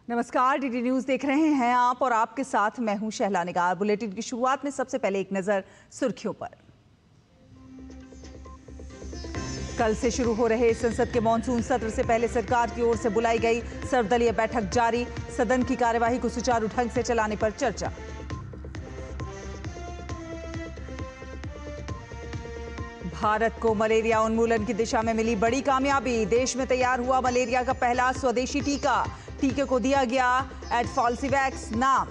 नमस्कार, DD news देख रहे हैं आप और आपके साथ मैं हूं शहला निगार। बुलेटिन की शुरुआत में सबसे पहले एक नजर सुर्खियों पर। कल से शुरू हो रहे संसद के मॉनसून सत्र से पहले सरकार की ओर से बुलाई गई सर्वदलीय बैठक जारी। सदन की कार्यवाही को सुचारू ढंग से चलाने पर चर्चा। भारत को मलेरिया उन्मूलन की दिशा में मिली बड़ी कामयाबी। देश में तैयार हुआ मलेरिया का पहला स्वदेशी टीका। टीके को दिया गया एडफॉल्सिवैक्स नाम।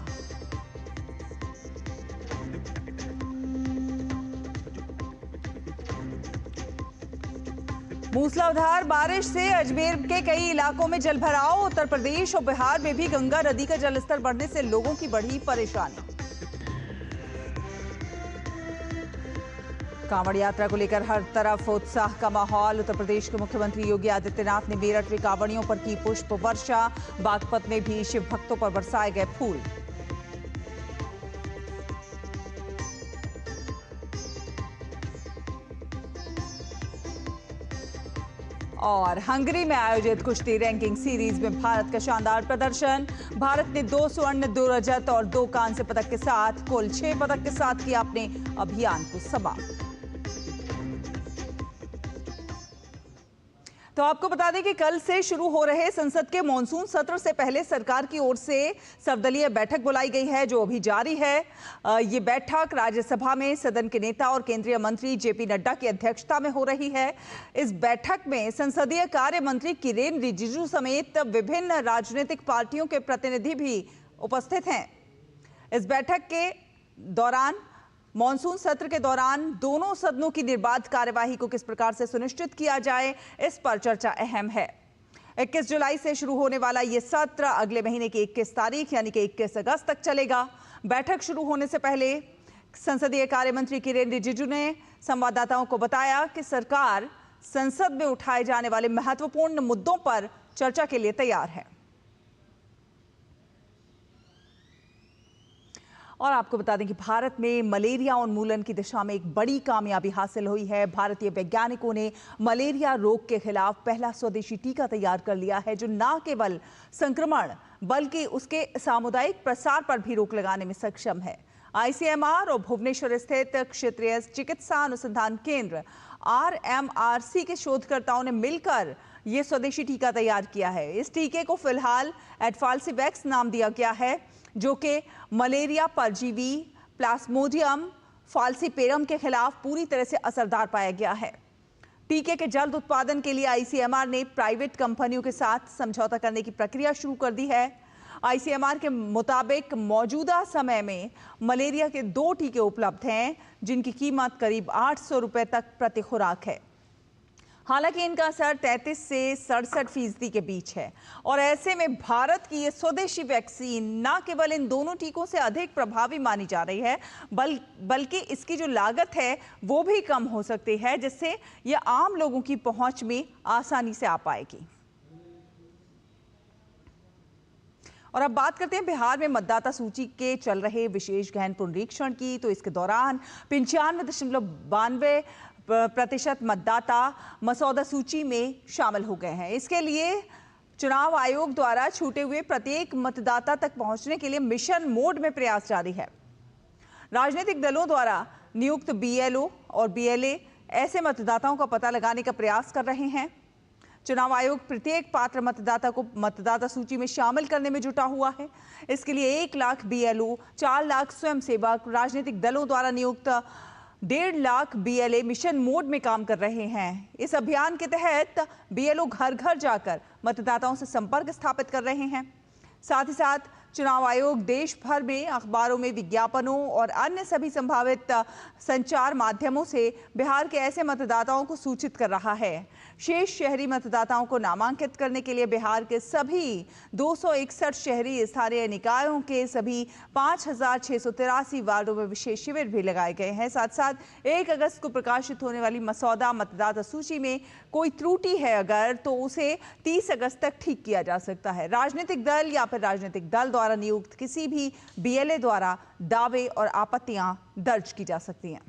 मूसलाधार बारिश से अजमेर के कई इलाकों में जलभराव। उत्तर प्रदेश और बिहार में भी गंगा नदी का जलस्तर बढ़ने से लोगों की बढ़ी परेशानी। कांवड़ यात्रा को लेकर हर तरफ उत्साह का माहौल। उत्तर प्रदेश के मुख्यमंत्री योगी आदित्यनाथ ने मेरठ में कांवड़ियों पर की पुष्प वर्षा। बागपत में भी शिव भक्तों पर बरसाए गए फूल। और हंगरी में आयोजित कुश्ती रैंकिंग सीरीज में भारत का शानदार प्रदर्शन। भारत ने 2 स्वर्ण, 2 रजत और 2 कांस्य पदक के साथ कुल 6 पदक के साथ किया अपने अभियान को समाप्त। तो आपको बता दें कि कल से शुरू हो रहे संसद के मॉनसून सत्र से पहले सरकार की ओर से सर्वदलीय बैठक बुलाई गई है, जो अभी जारी है। ये बैठक राज्यसभा में सदन के नेता और केंद्रीय मंत्री जेपी नड्डा की अध्यक्षता में हो रही है। इस बैठक में संसदीय कार्य मंत्री किरेन रिजिजू समेत विभिन्न राजनीतिक पार्टियों के प्रतिनिधि भी उपस्थित हैं। इस बैठक के दौरान मॉनसून सत्र के दौरान दोनों सदनों की निर्बाध कार्यवाही को किस प्रकार से सुनिश्चित किया जाए, इस पर चर्चा अहम है। 21 जुलाई से शुरू होने वाला ये सत्र अगले महीने की 21 तारीख यानी कि 21 अगस्त तक चलेगा। बैठक शुरू होने से पहले संसदीय कार्य मंत्री किरेन रिजिजू ने संवाददाताओं को बताया कि सरकार संसद में उठाए जाने वाले महत्वपूर्ण मुद्दों पर चर्चा के लिए तैयार है। और आपको बता दें कि भारत में मलेरिया उन्मूलन की दिशा में एक बड़ी कामयाबी हासिल हुई है। भारतीय वैज्ञानिकों ने मलेरिया रोग के खिलाफ पहला स्वदेशी टीका तैयार कर लिया है, जो न केवल संक्रमण बल्कि उसके सामुदायिक प्रसार पर भी रोक लगाने में सक्षम है। आईसीएमआर और भुवनेश्वर स्थित क्षेत्रीय चिकित्सा अनुसंधान केंद्र RMRC के शोधकर्ताओं ने मिलकर ये स्वदेशी टीका तैयार किया है। इस टीके को फिलहाल एडफॉल्सिवैक्स नाम दिया गया है, जो कि मलेरिया परजीवी प्लाज्मोडियम फाल्सिपेरम के खिलाफ पूरी तरह से असरदार पाया गया है। टीके के जल्द उत्पादन के लिए आईसीएमआर ने प्राइवेट कंपनियों के साथ समझौता करने की प्रक्रिया शुरू कर दी है। आईसीएमआर के मुताबिक मौजूदा समय में मलेरिया के 2 टीके उपलब्ध हैं, जिनकी कीमत करीब 800 रुपए तक प्रति खुराक है। हालांकि इनका असर 33 से 67% के बीच है और ऐसे में भारत की ये स्वदेशी वैक्सीन न केवल इन दोनों टीकों से अधिक प्रभावी मानी जा रही है, बल्कि इसकी जो लागत है वो भी कम हो सकती है, जिससे ये आम लोगों की पहुंच में आसानी से आ पाएगी। और अब बात करते हैं बिहार में मतदाता सूची के चल रहे विशेष गहन पुनरीक्षण की। तो इसके दौरान 95.92% मतदाता मसौदा सूची में शामिल हो गए हैं। इसके लिए चुनाव आयोग द्वारा छूटे हुए प्रत्येक मतदाता तक पहुंचने के लिए मिशन मोड में प्रयास जारी है। राजनीतिक दलों द्वारा नियुक्त BLO और BLA ऐसे मतदाताओं का पता लगाने का प्रयास कर रहे हैं। चुनाव आयोग प्रत्येक पात्र मतदाता को मतदाता सूची में शामिल करने में जुटा हुआ है। इसके लिए 1 लाख BLO, 4 लाख स्वयंसेवक, राजनीतिक दलों द्वारा नियुक्त 1.5 लाख BLA मिशन मोड में काम कर रहे हैं। इस अभियान के तहत BLO घर घर जाकर मतदाताओं से संपर्क स्थापित कर रहे हैं। साथ ही साथ चुनाव आयोग देश भर में अखबारों में विज्ञापनों और अन्य सभी संभावित संचार माध्यमों से बिहार के ऐसे मतदाताओं को सूचित कर रहा है। शेष शहरी मतदाताओं को नामांकित करने के लिए बिहार के सभी 261 शहरी स्थानीय निकायों के सभी 5,683 वार्डों में विशेष शिविर भी लगाए गए हैं। साथ साथ 1 अगस्त को प्रकाशित होने वाली मसौदा मतदाता सूची में कोई त्रुटि है अगर, तो उसे 30 अगस्त तक ठीक किया जा सकता है। राजनीतिक दल या फिर राजनीतिक दल द्वारा नियुक्त किसी भी BLA द्वारा दावे और आपत्तियां दर्ज की जा सकती हैं।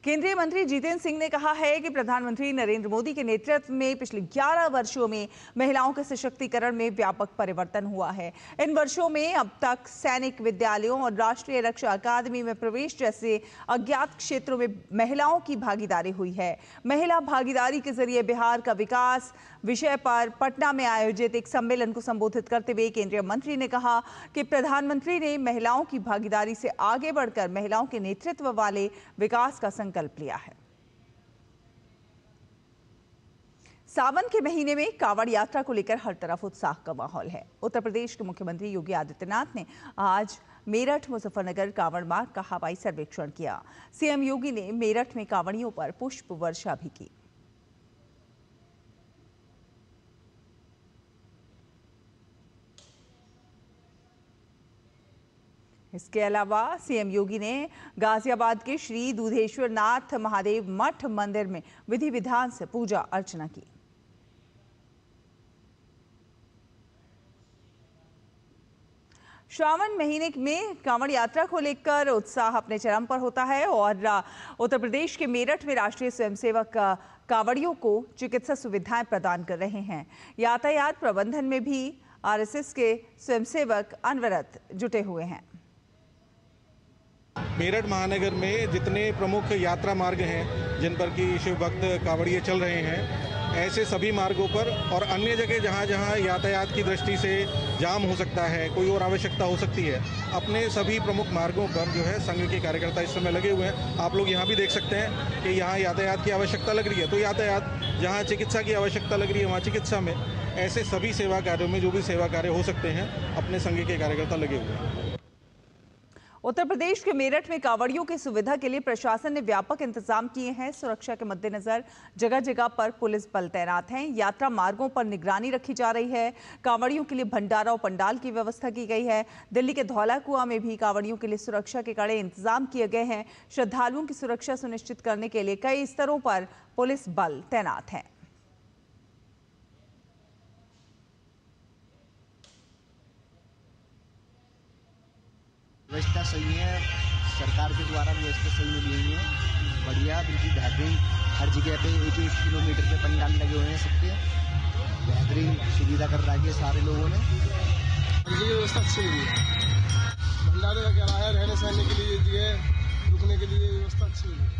केंद्रीय मंत्री जितेंद्र सिंह ने कहा है कि प्रधानमंत्री नरेंद्र मोदी के नेतृत्व में पिछले 11 वर्षों में महिलाओं के सशक्तिकरण में व्यापक परिवर्तन हुआ है। इन वर्षों में अब तक सैनिक विद्यालयों और राष्ट्रीय रक्षा अकादमी में प्रवेश जैसे अज्ञात क्षेत्रों में महिलाओं की भागीदारी हुई है। महिला भागीदारी के जरिए बिहार का विकास विषय पर पटना में आयोजित एक सम्मेलन को संबोधित करते हुए केंद्रीय मंत्री ने कहा कि प्रधानमंत्री ने महिलाओं की भागीदारी से आगे बढ़कर महिलाओं के नेतृत्व वाले विकास का संकल्प लिया है। सावन के महीने में कांवड़ यात्रा को लेकर हर तरफ उत्साह का माहौल है। उत्तर प्रदेश के मुख्यमंत्री योगी आदित्यनाथ ने आज मेरठ मुजफ्फरनगर कांवड़ मार्ग का हवाई सर्वेक्षण किया। सीएम योगी ने मेरठ में कांवड़ियों पर पुष्प वर्षा भी की। इसके अलावा सीएम योगी ने गाजियाबाद के श्री दूधेश्वर नाथ महादेव मठ मंदिर में विधि विधान से पूजा अर्चना की। श्रावण महीने में कांवड़ यात्रा को लेकर उत्साह अपने चरम पर होता है और उत्तर प्रदेश के मेरठ में राष्ट्रीय स्वयंसेवक कांवड़ियों को चिकित्सा सुविधाएं प्रदान कर रहे हैं। यातायात प्रबंधन में भी आरएसएस के स्वयंसेवक अनवरत जुटे हुए हैं। मेरठ महानगर में जितने प्रमुख यात्रा मार्ग हैं जिन पर कि शिव भक्त कांवड़िए चल रहे हैं, ऐसे सभी मार्गों पर और अन्य जगह जहां जहां यातायात की दृष्टि से जाम हो सकता है, कोई और आवश्यकता हो सकती है, अपने सभी प्रमुख मार्गों पर जो है संघ के कार्यकर्ता इस समय लगे हुए हैं। आप लोग यहाँ भी देख सकते हैं कि यहाँ यातायात की आवश्यकता लग रही है तो यातायात, जहाँ चिकित्सा की आवश्यकता लग रही है वहाँ चिकित्सा में, ऐसे सभी सेवा कार्यों में जो भी सेवा कार्य हो सकते हैं अपने संघ के कार्यकर्ता लगे हुए हैं। उत्तर प्रदेश के मेरठ में कांवड़ियों की सुविधा के लिए प्रशासन ने व्यापक इंतजाम किए हैं। सुरक्षा के मद्देनजर जगह जगह पर पुलिस बल तैनात हैं। यात्रा मार्गों पर निगरानी रखी जा रही है। कांवड़ियों के लिए भंडारा और पंडाल की व्यवस्था की गई है। दिल्ली के धौला कुआं में भी कांवड़ियों के लिए सुरक्षा के कड़े इंतजाम किए गए हैं। श्रद्धालुओं की सुरक्षा सुनिश्चित करने के लिए कई स्तरों पर पुलिस बल तैनात है। व्यवस्था सही है, सरकार के द्वारा व्यवस्था सही मिली हुई है, बढ़िया, बिल्कुल बेहतरीन। हर जगह पे 1-1 किलोमीटर पे पंडाल लगे हुए हैं, सबके बेहतरीन सुविधा कर रखी है सारे लोगों ने। व्यवस्था अच्छी हुई है, भंडारे का किराया, रहने सहने के लिए जगह, रुकने के लिए व्यवस्था अच्छी हुई है।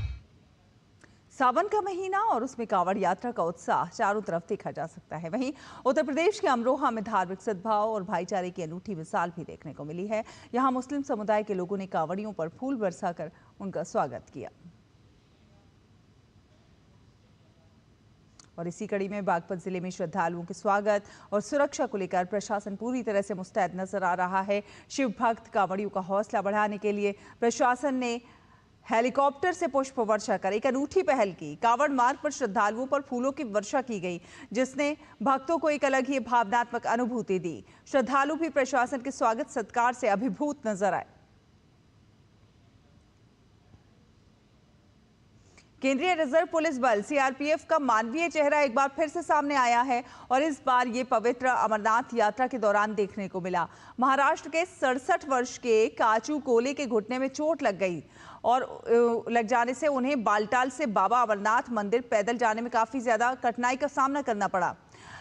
सावन का महीना और उसमें कांवड़ यात्रा का उत्साह चारों तरफ देखा जा सकता है। वहीं उत्तर प्रदेश के अमरोहा में धार्मिक सद्भाव और भाईचारे की अनूठी मिसाल भी देखने को मिली है। यहां मुस्लिम समुदाय के लोगों ने कांवड़ियों पर फूल बरसाकर उनका स्वागत किया। और इसी कड़ी में बागपत जिले में श्रद्धालुओं के स्वागत और सुरक्षा को लेकर प्रशासन पूरी तरह से मुस्तैद नजर आ रहा है। शिव भक्त कांवड़ियों का हौसला बढ़ाने के लिए प्रशासन ने हेलीकॉप्टर से पुष्प वर्षा कर एक अनूठी पहल की। कांवड़ मार्ग पर श्रद्धालुओं पर फूलों की वर्षा की गई, जिसने भक्तों को एक अलग ही भावनात्मक अनुभूति दी। श्रद्धालु भी प्रशासन के स्वागत सत्कार से अभिभूत नजर आए। केंद्रीय रिजर्व पुलिस बल सीआरपीएफ का मानवीय चेहरा एक बार फिर से सामने आया है और इस बार ये पवित्र अमरनाथ यात्रा के दौरान देखने को मिला। महाराष्ट्र के 67 वर्ष के काचू कोले के घुटने में चोट लग गई और लग जाने से उन्हें बालटाल से बाबा अमरनाथ मंदिर पैदल जाने में काफी ज्यादा कठिनाई का सामना करना पड़ा।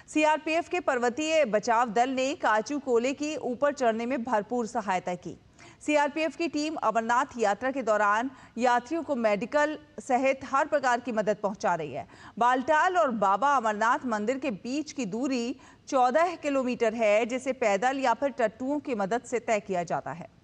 सीआरपीएफ के पर्वतीय बचाव दल ने काचू कोले की ऊपर चढ़ने में भरपूर सहायता की। सीआरपीएफ की टीम अमरनाथ यात्रा के दौरान यात्रियों को मेडिकल सहित हर प्रकार की मदद पहुंचा रही है। बालटाल और बाबा अमरनाथ मंदिर के बीच की दूरी 14 किलोमीटर है, जिसे पैदल या फिर टट्टुओं की मदद से तय किया जाता है।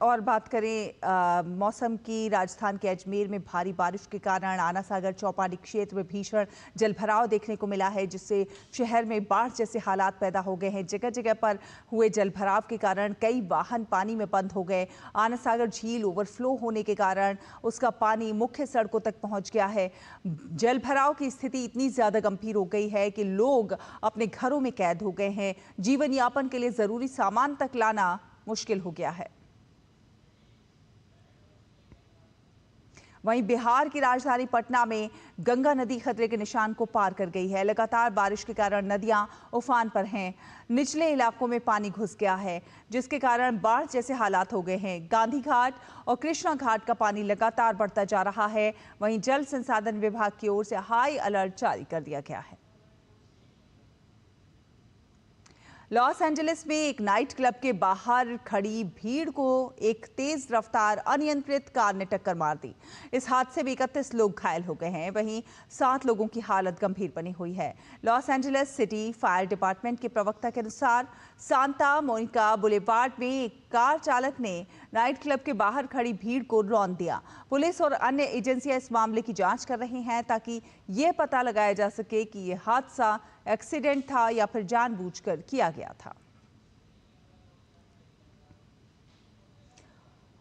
और बात करें मौसम की, राजस्थान के अजमेर में भारी बारिश के कारण आना सागर चौपाटी क्षेत्र में भीषण जलभराव देखने को मिला है, जिससे शहर में बाढ़ जैसे हालात पैदा हो गए हैं। जगह जगह पर हुए जलभराव के कारण कई वाहन पानी में बंद हो गए। आना सागर झील ओवरफ्लो होने के कारण उसका पानी मुख्य सड़कों तक पहुंच गया है। जलभराव की स्थिति इतनी ज्यादा गंभीर हो गई है कि लोग अपने घरों में कैद हो गए हैं। जीवन यापन के लिए जरूरी सामान तक लाना मुश्किल हो गया है। वहीं बिहार की राजधानी पटना में गंगा नदी खतरे के निशान को पार कर गई है। लगातार बारिश के कारण नदियां उफान पर हैं। निचले इलाकों में पानी घुस गया है, जिसके कारण बाढ़ जैसे हालात हो गए हैं। गांधी घाट और कृष्णा घाट का पानी लगातार बढ़ता जा रहा है। वहीं जल संसाधन विभाग की ओर से हाई अलर्ट जारी कर दिया गया है। लॉस एंजलिस में एक नाइट क्लब के बाहर खड़ी भीड़ को एक तेज रफ्तार अनियंत्रित कार ने टक्कर मार दी। इस हादसे में 31 लोग घायल हो गए हैं। वहीं 7 लोगों की हालत गंभीर बनी हुई है। Los Angeles city fire department के प्रवक्ता के अनुसार सांता मोनिका बुलेवार्ड में एक कार चालक ने नाइट क्लब के बाहर खड़ी भीड़ को रौंद दिया। पुलिस और अन्य एजेंसियां इस मामले की जांच कर रही हैं ताकि ये पता लगाया जा सके कि ये हादसा एक्सीडेंट था या फिर जानबूझकर किया गया था।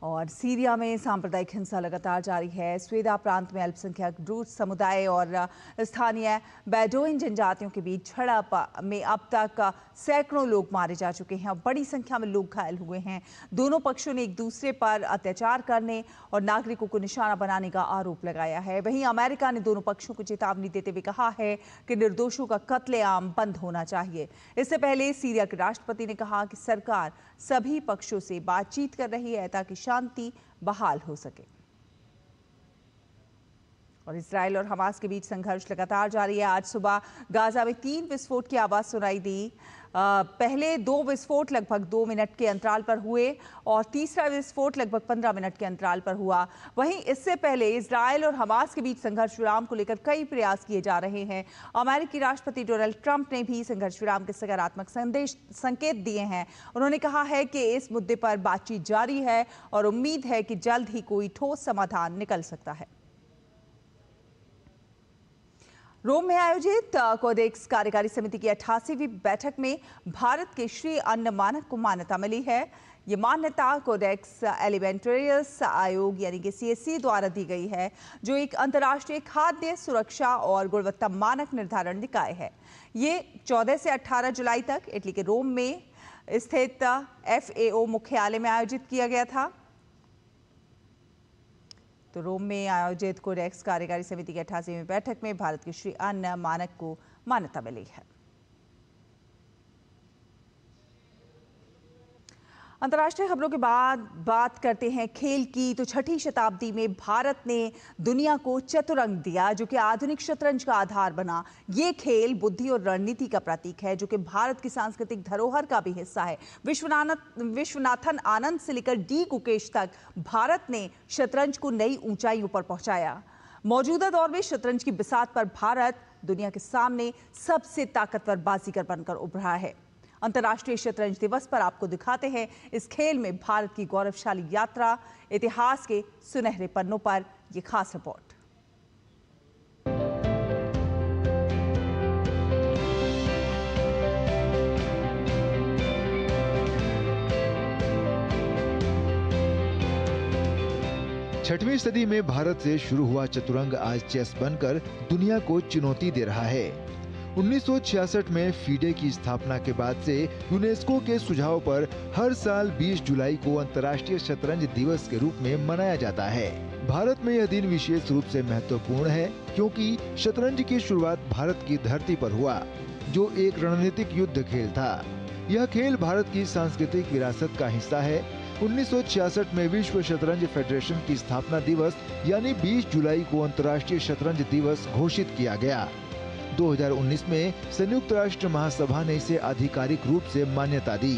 और सीरिया में सांप्रदायिक हिंसा लगातार जारी है। स्वेदा प्रांत में अल्पसंख्यक ड्रूज समुदाय और स्थानीय बेडोइन जनजातियों के बीच झड़प में अब तक सैकड़ों लोग मारे जा चुके हैं और बड़ी संख्या में लोग घायल हुए हैं। दोनों पक्षों ने एक दूसरे पर अत्याचार करने और नागरिकों को निशाना बनाने का आरोप लगाया है। वहीं अमेरिका ने दोनों पक्षों को चेतावनी देते हुए कहा है कि निर्दोषों का कत्लेआम बंद होना चाहिए। इससे पहले सीरिया के राष्ट्रपति ने कहा कि सरकार सभी पक्षों से बातचीत कर रही है ताकि शांति बहाल हो सके। और इजराइल और हमास के बीच संघर्ष लगातार जारी है। आज सुबह गाजा में 3 विस्फोट की आवाज सुनाई दी। पहले 2 विस्फोट लगभग 2 मिनट के अंतराल पर हुए और तीसरा विस्फोट लगभग 15 मिनट के अंतराल पर हुआ। वहीं इससे पहले इजराइल और हमास के बीच संघर्ष विराम को लेकर कई प्रयास किए जा रहे हैं। अमेरिकी राष्ट्रपति डोनाल्ड ट्रंप ने भी संघर्ष विराम के सकारात्मक संकेत दिए हैं। उन्होंने कहा है कि इस मुद्दे पर बातचीत जारी है और उम्मीद है कि जल्द ही कोई ठोस समाधान निकल सकता है। रोम में आयोजित कोडेक्स कार्यकारी समिति की 88वीं बैठक में भारत के श्री अन्न मानक को मान्यता मिली है। ये मान्यता कोडेक्स एलिमेंटरियस आयोग यानी कि CSC द्वारा दी गई है, जो एक अंतर्राष्ट्रीय खाद्य सुरक्षा और गुणवत्ता मानक निर्धारण निकाय है। ये 14 से 18 जुलाई तक इटली के रोम में स्थित FAO मुख्यालय में आयोजित किया गया था। तो रोम में आयोजित कोडेक्स कार्यकारी समिति की 88वीं बैठक में भारत के श्री अन्न मानक को मान्यता मिली है। अंतर्राष्ट्रीय खबरों के बाद बात करते हैं खेल की। तो 6ठी शताब्दी में भारत ने दुनिया को चतुरंग दिया, जो कि आधुनिक शतरंज का आधार बना। ये खेल बुद्धि और रणनीति का प्रतीक है, जो कि भारत की सांस्कृतिक धरोहर का भी हिस्सा है। विश्वनाथन आनंद से लेकर डी गुकेश तक भारत ने शतरंज को नई ऊंचाइयों पर पहुंचाया। मौजूदा दौर में शतरंज की बिसात पर भारत दुनिया के सामने सबसे ताकतवर बाजीगर बनकर उभरा है। अंतर्राष्ट्रीय शतरंज दिवस पर आपको दिखाते हैं इस खेल में भारत की गौरवशाली यात्रा। इतिहास के सुनहरे पन्नों पर यह खास रिपोर्ट। छठवीं सदी में भारत से शुरू हुआ चतुरंग आज चेस बनकर दुनिया को चुनौती दे रहा है। 1966 में फीडे की स्थापना के बाद से यूनेस्को के सुझाव पर हर साल 20 जुलाई को अंतर्राष्ट्रीय शतरंज दिवस के रूप में मनाया जाता है। भारत में यह दिन विशेष रूप से महत्वपूर्ण है क्योंकि शतरंज की शुरुआत भारत की धरती पर हुआ, जो एक रणनीतिक युद्ध खेल था। यह खेल भारत की सांस्कृतिक विरासत का हिस्सा है। 1966 में विश्व शतरंज फेडरेशन की स्थापना दिवस यानी 20 जुलाई को अंतर्राष्ट्रीय शतरंज दिवस घोषित किया गया। 2019 में संयुक्त राष्ट्र महासभा ने इसे आधिकारिक रूप से मान्यता दी।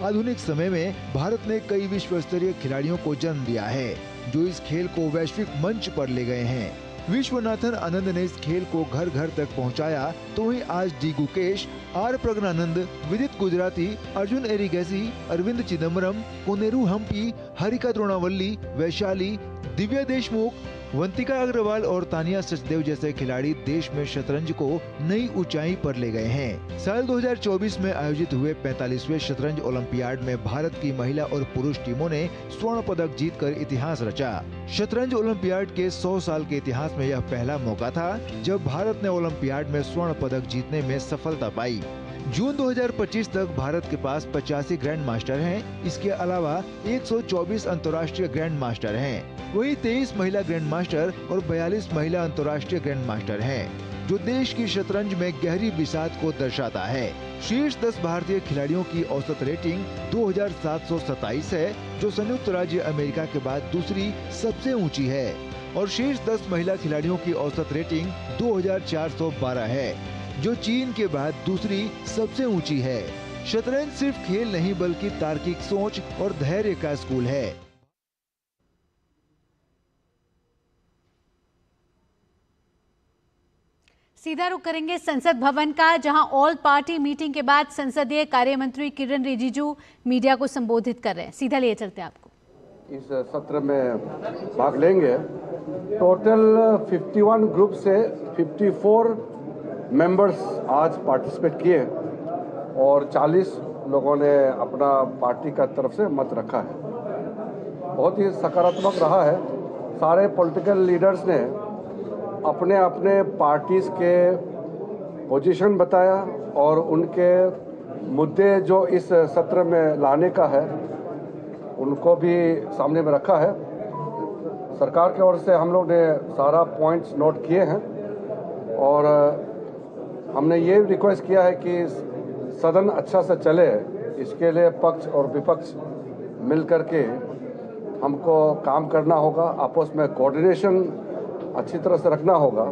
आधुनिक समय में भारत ने कई विश्व स्तरीय खिलाड़ियों को जन्म दिया है, जो इस खेल को वैश्विक मंच पर ले गए हैं। विश्वनाथन आनंद ने इस खेल को घर घर तक पहुंचाया, तो वहीं आज डी गुकेश, आर प्रज्ञानंद, विदित गुजराती, अर्जुन एरिगैसी, अरविंद चिदम्बरम, कोनेरू हम्पी, हरिका द्रोणावल्ली, वैशाली, दिव्या देशमुख, वंतिका अग्रवाल और तानिया सचदेव जैसे खिलाड़ी देश में शतरंज को नई ऊंचाई पर ले गए हैं। साल 2024 में आयोजित हुए 45वें शतरंज ओलंपियाड में भारत की महिला और पुरुष टीमों ने स्वर्ण पदक जीतकर इतिहास रचा। शतरंज ओलंपियाड के 100 साल के इतिहास में यह पहला मौका था जब भारत ने ओलंपियाड में स्वर्ण पदक जीतने में सफलता पाई। जून 2025 तक भारत के पास 85 ग्रैंड मास्टर हैं। इसके अलावा 124 अंतर्राष्ट्रीय ग्रैंड मास्टर हैं। वहीं 23 महिला ग्रैंड मास्टर और 42 महिला अंतर्राष्ट्रीय ग्रैंड मास्टर हैं, जो देश की शतरंज में गहरी बिसात को दर्शाता है। शीर्ष 10 भारतीय खिलाड़ियों की औसत रेटिंग 2727 है, जो संयुक्त राज्य अमेरिका के बाद दूसरी सबसे ऊंची है, और शीर्ष 10 महिला खिलाड़ियों की औसत रेटिंग 2412 है, जो चीन के बाद दूसरी सबसे ऊंची है। शतरंज सिर्फ खेल नहीं बल्कि तार्किक सोच और धैर्य का स्कूल है। सीधा रुख करेंगे संसद भवन का, जहां ऑल पार्टी मीटिंग के बाद संसदीय कार्य मंत्री किरण रिजिजू मीडिया को संबोधित कर रहे हैं। सीधा लिए चलते हैं आपको। इस सत्र में भाग लेंगे। टोटल 51 ग्रुप से 54 मेंबर्स आज पार्टिसिपेट किए और 40 लोगों ने अपना पार्टी का तरफ से मत रखा है। बहुत ही सकारात्मक रहा है। सारे पॉलिटिकल लीडर्स ने अपने अपने पार्टीज के पोजीशन बताया और उनके मुद्दे जो इस सत्र में लाने का है उनको भी सामने में रखा है। सरकार की ओर से हम लोग ने सारा पॉइंट्स नोट किए हैं और हमने ये रिक्वेस्ट किया है कि सदन अच्छा से चले, इसके लिए पक्ष और विपक्ष मिल करके हमको काम करना होगा। आपस में कोऑर्डिनेशन अच्छी तरह से रखना होगा।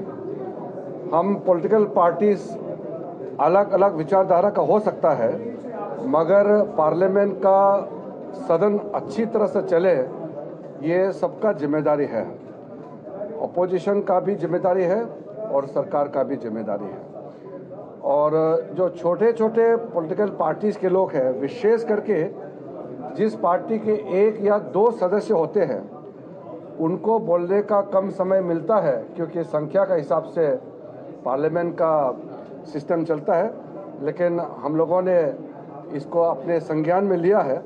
हम पॉलिटिकल पार्टीज अलग अलग विचारधारा का हो सकता है, मगर पार्लियामेंट का सदन अच्छी तरह से चले ये सबका जिम्मेदारी है। अपोजिशन का भी जिम्मेदारी है और सरकार का भी जिम्मेदारी है। और जो छोटे छोटे पॉलिटिकल पार्टीज के लोग हैं, विशेष करके जिस पार्टी के 1 या 2 सदस्य होते हैं, उनको बोलने का कम समय मिलता है, क्योंकि संख्या का हिसाब से पार्लियामेंट का सिस्टम चलता है। लेकिन हम लोगों ने इसको अपने संज्ञान में लिया है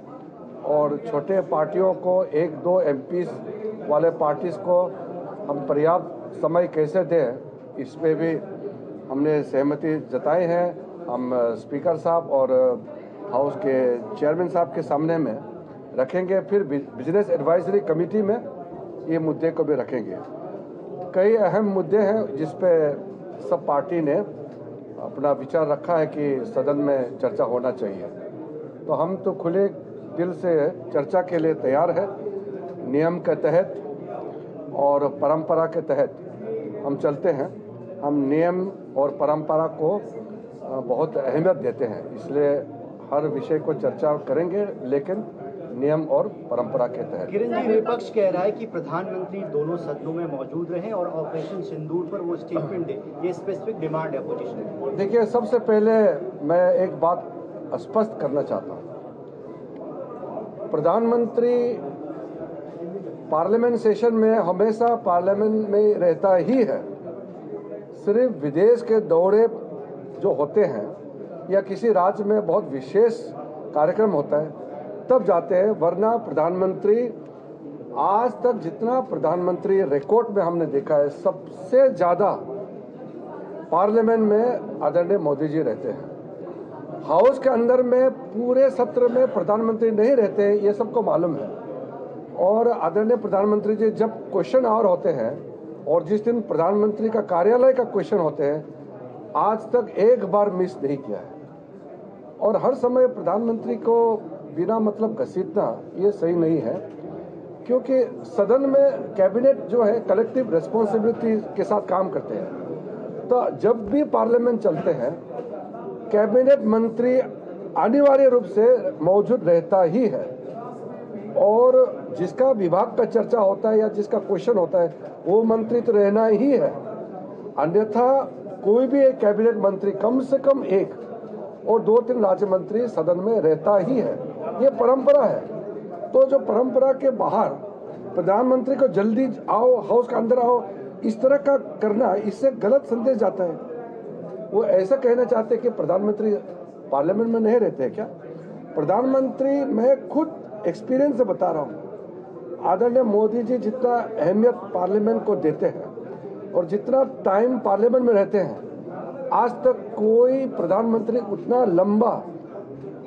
और छोटे पार्टियों को 1-2 एमपीज वाले पार्टीज को हम पर्याप्त समय कैसे दें, इस पे भी हमने सहमति जताई है। हम स्पीकर साहब और हाउस के चेयरमैन साहब के सामने में रखेंगे, फिर बिजनेस एडवाइजरी कमेटी में ये मुद्दे को भी रखेंगे। कई अहम मुद्दे हैं जिस पे सब पार्टी ने अपना विचार रखा है कि सदन में चर्चा होना चाहिए। तो हम तो खुले दिल से चर्चा के लिए तैयार है। नियम के तहत और परंपरा के तहत हम चलते हैं। हम नियम और परंपरा को बहुत अहमियत देते हैं, इसलिए हर विषय को चर्चा करेंगे, लेकिन नियम और परंपरा के तहत। किरण जी, विपक्ष कह रहा है कि प्रधानमंत्री दोनों सदनों में मौजूद रहें और ऑपरेशन सिंदूर पर वो स्टेटमेंट दे, ये स्पेसिफिक डिमांड है अपोजिशन की। देखिए, सबसे पहले मैं एक बात स्पष्ट करना चाहता हूँ। प्रधानमंत्री पार्लियामेंट सेशन में हमेशा पार्लियामेंट में रहता ही है। सिर्फ विदेश के दौरे जो होते हैं या किसी राज्य में बहुत विशेष कार्यक्रम होता है तब जाते हैं, वरना प्रधानमंत्री आज तक जितना प्रधानमंत्री रिकॉर्ड में हमने देखा है, सबसे ज़्यादा पार्लियामेंट में आदरणीय मोदी जी रहते हैं। हाउस के अंदर में पूरे सत्र में प्रधानमंत्री नहीं रहते, ये सबको मालूम है। और आदरणीय प्रधानमंत्री जी जब क्वेश्चन आवर होते हैं और जिस दिन प्रधानमंत्री का कार्यालय का क्वेश्चन होते हैं, आज तक एक बार मिस नहीं किया है। और हर समय प्रधानमंत्री को बिना मतलब घसीटना ये सही नहीं है, क्योंकि सदन में कैबिनेट जो है कलेक्टिव रिस्पॉन्सिबिलिटी के साथ काम करते हैं। तो जब भी पार्लियामेंट चलते हैं, कैबिनेट मंत्री अनिवार्य रूप से मौजूद रहता ही है और जिसका विभाग का चर्चा होता है या जिसका क्वेश्चन होता है वो मंत्री तो रहना ही है। अन्यथा कोई भी एक कैबिनेट मंत्री कम से कम 1 और 2-3 राज्य मंत्री सदन में रहता ही है। ये परंपरा है। तो जो परंपरा के बाहर प्रधानमंत्री को जल्दी आओ, हाउस के अंदर आओ, इस तरह का करना, इससे गलत संदेश जाता है। वो ऐसा कहना चाहते हैं कि प्रधानमंत्री पार्लियामेंट में नहीं रहते क्या? प्रधानमंत्री, मैं खुद एक्सपीरियंस से बता रहा हूँ, आदरणीय मोदी जी जितना अहमियत पार्लियामेंट को देते हैं और जितना टाइम पार्लियामेंट में रहते हैं, आज तक कोई प्रधानमंत्री उतना लंबा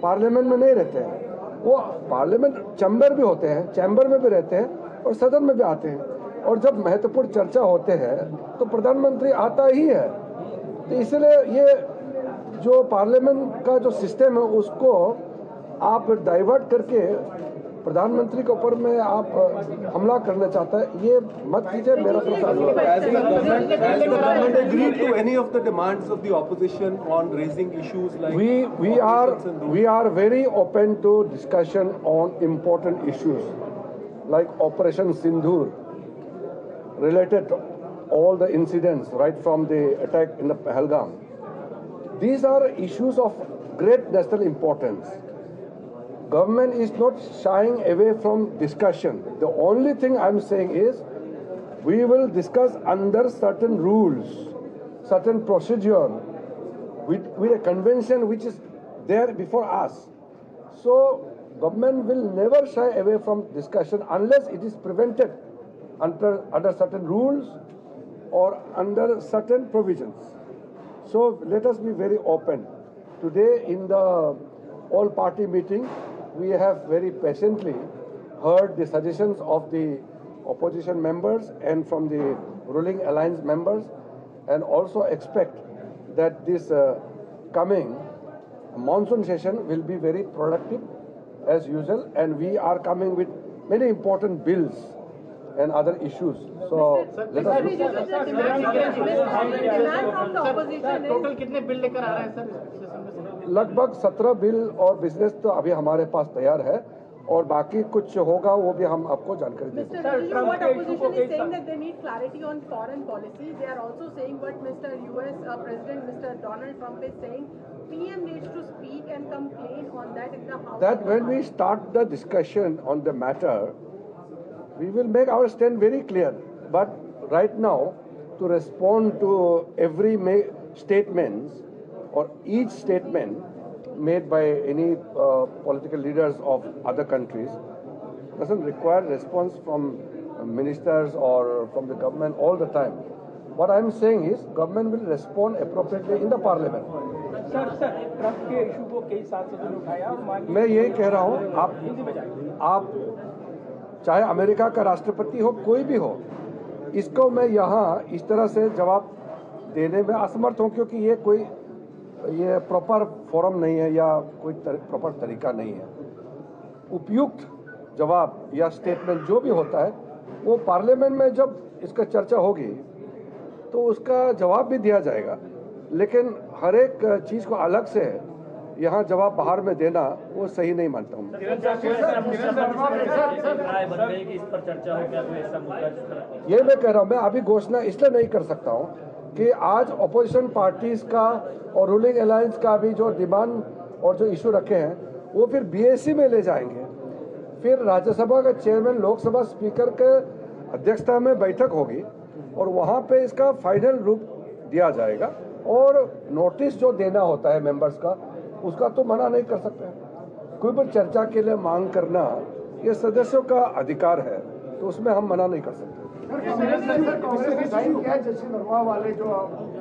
पार्लियामेंट में नहीं रहते हैं। वो पार्लियामेंट चैम्बर भी होते हैं, चैम्बर में भी रहते हैं और सदन में भी आते हैं, और जब महत्वपूर्ण चर्चा होते हैं तो प्रधानमंत्री आता ही है। तो इसलिए ये जो पार्लियामेंट का जो सिस्टम है उसको आप डाइवर्ट करके प्रधानमंत्री के ऊपर में आप हमला करना चाहता है, ये मत कीजिए। मेरा तरफ Has the government agreed to any of the demands of the opposition on raising issues like we are very open to discussion on important issues like Operation Sindoor, related to all the incidents right from the attack in the Pahalgam. These are issues of great national importance. Government is not shying away from discussion. The only thing I'm saying is we will discuss under certain rules, certain procedure, with a convention which is there before us. So government will never shy away from discussion unless it is prevented under certain rules or under certain provisions. So let us be very open. Today in the all-party meeting, we have very patiently heard the suggestions of the opposition members and from the ruling alliance members, and also expect that this coming monsoon session will be very productive as usual, and we are coming with many important bills and other issues. So let us total कितने bill लेकर आ रहे हैं sir? लगभग 17 bill और business तो अभी हमारे पास तैयार है, और बाकी कुछ होगा वो भी हम आपको जानकारी देंगे। Mr. Rijiju, what opposition is saying that they need clarity on foreign policy. They are also saying what Mr. US President Mr. Donald Trump is saying. PM needs to speak and complain on that in the House. That when we start the discussion on the matter, we will make our stand very clear. But right now, to respond to every statements or each statement made by any political leaders of other countries doesn't require response from ministers or from the government all the time. What I'm saying is government will respond appropriately in the parliament. Sir Trump के issue को कई सांसदों ने उठाया। मैं यही कह रहा हूँ, आप चाहे अमेरिका का राष्ट्रपति हो, कोई भी हो, इसको मैं यहाँ इस तरह से जवाब देने में असमर्थ हूँ, क्योंकि ये प्रॉपर फोरम नहीं है या कोई प्रॉपर तरीका नहीं है। उपयुक्त जवाब या स्टेटमेंट जो भी होता है वो पार्लियामेंट में जब इसका चर्चा होगी तो उसका जवाब भी दिया जाएगा, लेकिन हर एक चीज़ को अलग से यहाँ जवाब बाहर में देना वो सही नहीं मानता हूँ। ये मैं कह रहा हूँ, मैं अभी घोषणा इसलिए नहीं कर सकता हूँ कि आज अपोजिशन पार्टीज का और रूलिंग अलायंस का भी जो डिमांड और जो इशू रखे हैं वो फिर बीएससी में ले जाएंगे, फिर राज्यसभा का चेयरमैन लोकसभा स्पीकर के अध्यक्षता में बैठक होगी और वहाँ पे इसका फाइनल रूप दिया जाएगा, और नोटिस जो देना होता है मेंबर्स का उसका तो मना नहीं कर सकते। कोई भी चर्चा के लिए मांग करना ये सदस्यों का अधिकार है, तो उसमें हम मना नहीं कर सकते।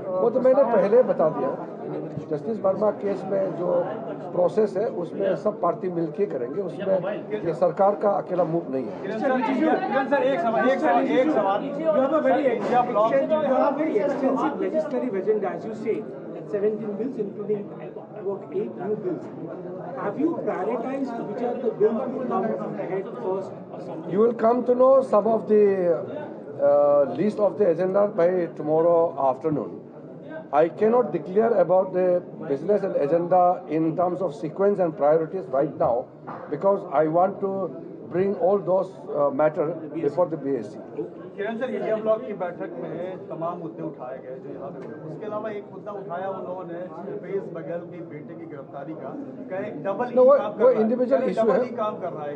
वो तो मैंने पहले बता दिया, जस्टिस वर्मा केस में जो प्रोसेस है उसमें सब पार्टी मिलकर करेंगे, उसमें ये सरकार का अकेला मूव नहीं है। एक 17 bills including about 8 new bills. Have you prioritized which are the bills that will come ahead first? You will come to know some of the list of the agenda by tomorrow afternoon. I cannot declare about the business and agenda in terms of sequence and priorities right now, because I want to bring all those matter before the BSC. Kiran sir, India block की बैठक में तमाम मुद्दे उठाए गए जो यहाँ पे, उसके अलावा एक मुद्दा उठाया उन लोगों ने शेरपेश बघेल की बेटे की गिरफ्तारी का, वो इंडिविजुअल इशू है, काम कर रहा है।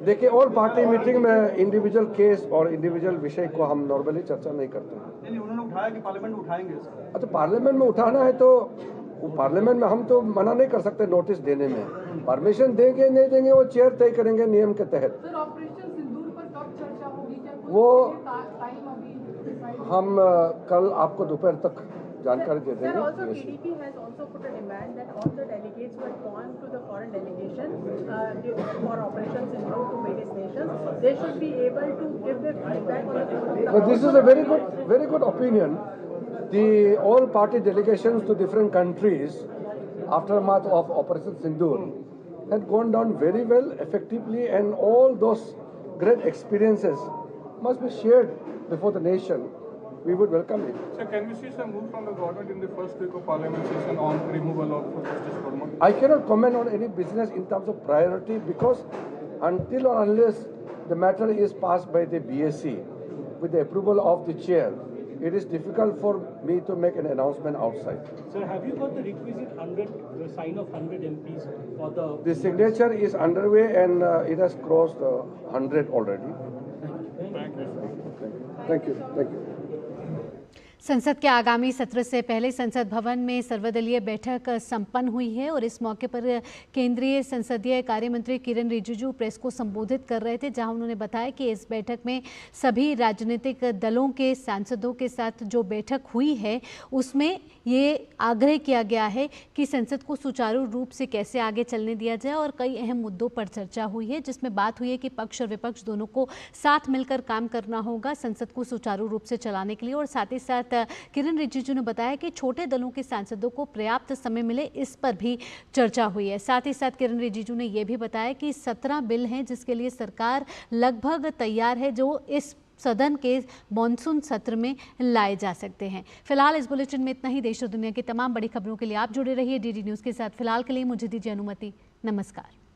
देखिए ऑल पार्टी मीटिंग में इंडिविजुअल केस और इंडिविजुअल विषय को हम नॉर्मली चर्चा नहीं करते हैं। नहीं, उन्होंने उठाया कि पार्लियामेंट में उठाएंगे। अच्छा, पार्लियामेंट में उठाना है तो पार्लियामेंट में हम तो मना नहीं कर सकते नोटिस देने में, परमिशन देंगे नहीं देंगे वो चेयर तय करेंगे नियम के तहत। वो हम कल आपको दोपहर तक जानकारी दे Sir, also देंगे। PDP has also put a demand that all the delegates who had gone to the foreign delegation for operations in to various nations, they should be able to give their feedback on the forum of the But this is a very good opinion. The all party delegations to different countries, aftermath of Operation Sindoor, had gone down very well, effectively, and all those great experiences must be shared before the nation. We would welcome it. Sir, can we see some move from the government in the first week of Parliament session on removal of Justice Verma? I cannot comment on any business in terms of priority because until or unless the matter is passed by the BSc with the approval of the chair, it is difficult for me to make an announcement outside. Sir, have you got the requisite 100 sign of 100 MPs for the? The signature is underway and it has crossed 100 already. Thank you. Thank you. संसद के आगामी सत्र से पहले संसद भवन में सर्वदलीय बैठक संपन्न हुई है और इस मौके पर केंद्रीय संसदीय कार्य मंत्री किरण रिजिजू प्रेस को संबोधित कर रहे थे, जहां उन्होंने बताया कि इस बैठक में सभी राजनीतिक दलों के सांसदों के साथ जो बैठक हुई है उसमें ये आग्रह किया गया है कि संसद को सुचारू रूप से कैसे आगे चलने दिया जाए और कई अहम मुद्दों पर चर्चा हुई है, जिसमें बात हुई है कि पक्ष और विपक्ष दोनों को साथ मिलकर काम करना होगा संसद को सुचारू रूप से चलाने के लिए। और साथ ही साथ किरण रिजिजू ने बताया कि छोटे दलों के सांसदों को पर्याप्त समय मिले, इस पर भी चर्चा हुई है। साथ ही साथ किरण रिजिजू ने यह भी बताया कि 17 बिल हैं जिसके लिए सरकार लगभग तैयार है, जो इस सदन के मॉनसून सत्र में लाए जा सकते हैं। फिलहाल इस बुलेटिन में इतना ही। देश और दुनिया की तमाम बड़ी खबरों के लिए आप जुड़े रहिए डीडी न्यूज़ के साथ। फिलहाल के लिए मुझे दीजिए अनुमति। नमस्कार।